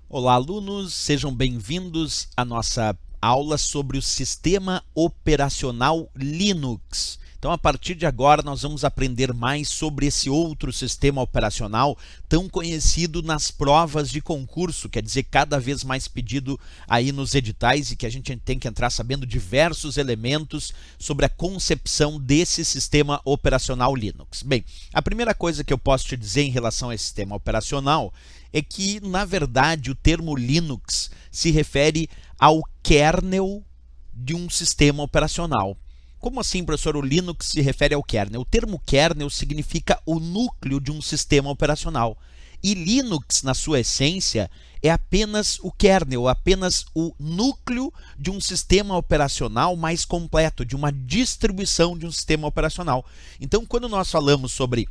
Olá, alunos, sejam bem-vindos à nossa aula sobre o sistema operacional Linux. Então, a partir de agora, nós vamos aprender mais sobre esse outro sistema operacional tão conhecido nas provas de concurso, quer dizer, cada vez mais pedido aí nos editais e que a gente tem que entrar sabendo diversos elementos sobre a concepção desse sistema operacional Linux. Bem, a primeira coisa que eu posso te dizer em relação a esse sistema operacional é que, na verdade, o termo Linux se refere ao kernel de um sistema operacional. Como assim, professor, o Linux se refere ao kernel? O termo kernel significa o núcleo de um sistema operacional. E Linux, na sua essência, é apenas o kernel, apenas o núcleo de um sistema operacional mais completo, de uma distribuição de um sistema operacional. Então, quando nós falamos sobre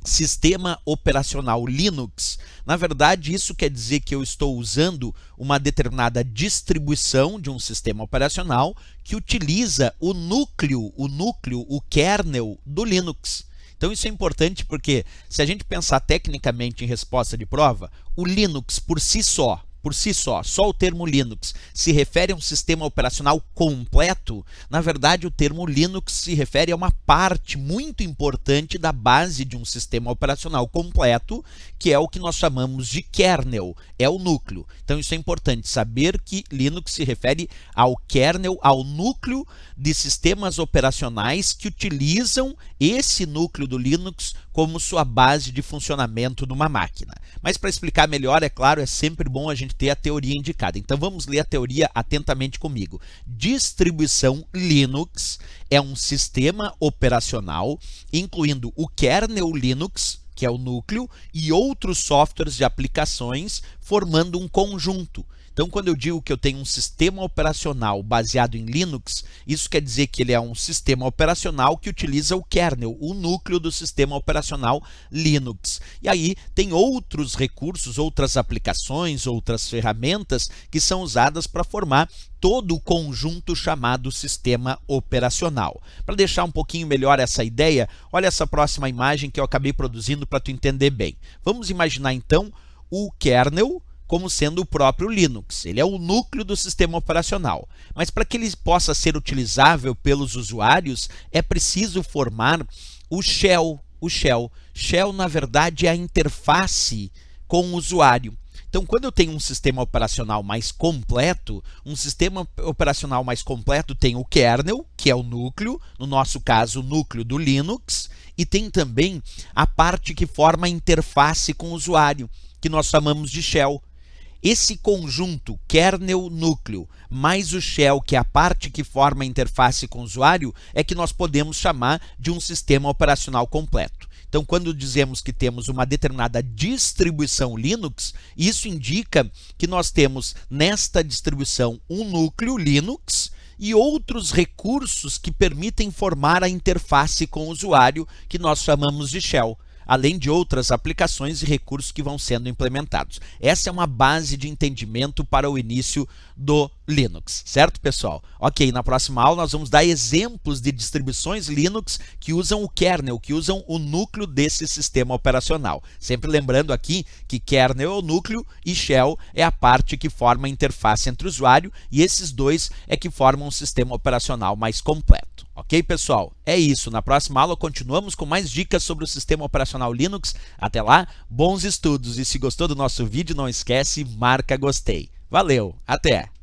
sistema operacional Linux, na verdade isso quer dizer que eu estou usando uma determinada distribuição de um sistema operacional que utiliza o núcleo, o kernel do Linux. Então isso é importante porque se a gente pensar tecnicamente em resposta de prova, o Linux por si só o termo Linux se refere a um sistema operacional completo, na verdade o termo Linux se refere a uma parte muito importante da base de um sistema operacional completo, que é o que nós chamamos de kernel, é o núcleo. Então isso é importante, saber que Linux se refere ao kernel, ao núcleo de sistemas operacionais que utilizam esse núcleo do Linux como sua base de funcionamento numa máquina. Mas para explicar melhor, é claro, é sempre bom a gente ter a teoria indicada. Então vamos ler a teoria atentamente comigo. Distribuição Linux é um sistema operacional incluindo o kernel Linux, que é o núcleo, e outros softwares de aplicações formando um conjunto. Então, quando eu digo que eu tenho um sistema operacional baseado em Linux, isso quer dizer que ele é um sistema operacional que utiliza o kernel, o núcleo do sistema operacional Linux. E aí tem outros recursos, outras aplicações, outras ferramentas que são usadas para formar todo o conjunto chamado sistema operacional. Para deixar um pouquinho melhor essa ideia, olha essa próxima imagem que eu acabei produzindo para tu entender bem. Vamos imaginar então o kernel como sendo o próprio Linux. Ele é o núcleo do sistema operacional. Mas para que ele possa ser utilizável pelos usuários, é preciso formar o shell. Shell, na verdade, é a interface com o usuário. Então, quando eu tenho um sistema operacional mais completo, tem o kernel, que é o núcleo, no nosso caso, o núcleo do Linux, e tem também a parte que forma a interface com o usuário, que nós chamamos de shell. Esse conjunto kernel-núcleo mais o shell, que é a parte que forma a interface com o usuário, é que nós podemos chamar de um sistema operacional completo. Então, quando dizemos que temos uma determinada distribuição Linux, isso indica que nós temos nesta distribuição um núcleo Linux e outros recursos que permitem formar a interface com o usuário, que nós chamamos de shell, além de outras aplicações e recursos que vão sendo implementados. Essa é uma base de entendimento para o início do Linux, certo, pessoal? Ok, na próxima aula nós vamos dar exemplos de distribuições Linux que usam o kernel, que usam o núcleo desse sistema operacional. Sempre lembrando aqui que kernel é o núcleo e shell é a parte que forma a interface entre o usuário, e esses dois é que formam um sistema operacional mais completo. Ok, pessoal? É isso. Na próxima aula continuamos com mais dicas sobre o sistema operacional Linux. Até lá, bons estudos! E se gostou do nosso vídeo, não esquece, marca gostei. Valeu, até!